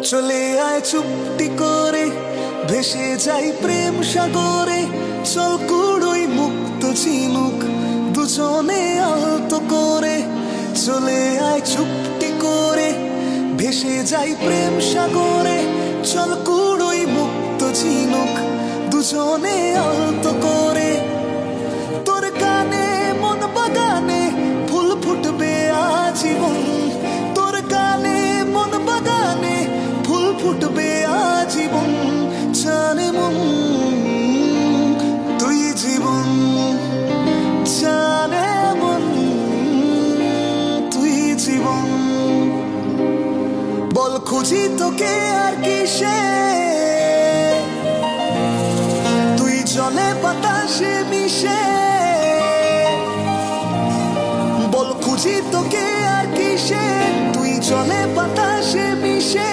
চলে আয় চুপটি করে, ভেসে যাই প্রেম সাগরে। চল কুড়োই মুক্ত ঝিনুক দুজনে আলতো করে। চলে আয় চুপটি করে, ভেসে যাই প্রেম সাগরে। চল কুড়োই মুক্ত ঝিনুক দুজনে আলতো করে। তোর গানে মন বাগানে ফুল ফুটবে আজীবন। তোর গানে মন বাগানে ফুল ফুটবে আজীবন। জানে মন তুই জীবন, জানে মন তুই জীবন। বল খুঁজি তোকে আর কিসে, তুই জলে বাতাসে মিশে। বল খুঁজি তোকে আর কিসে, তুই জলে বাতাসে মিশে।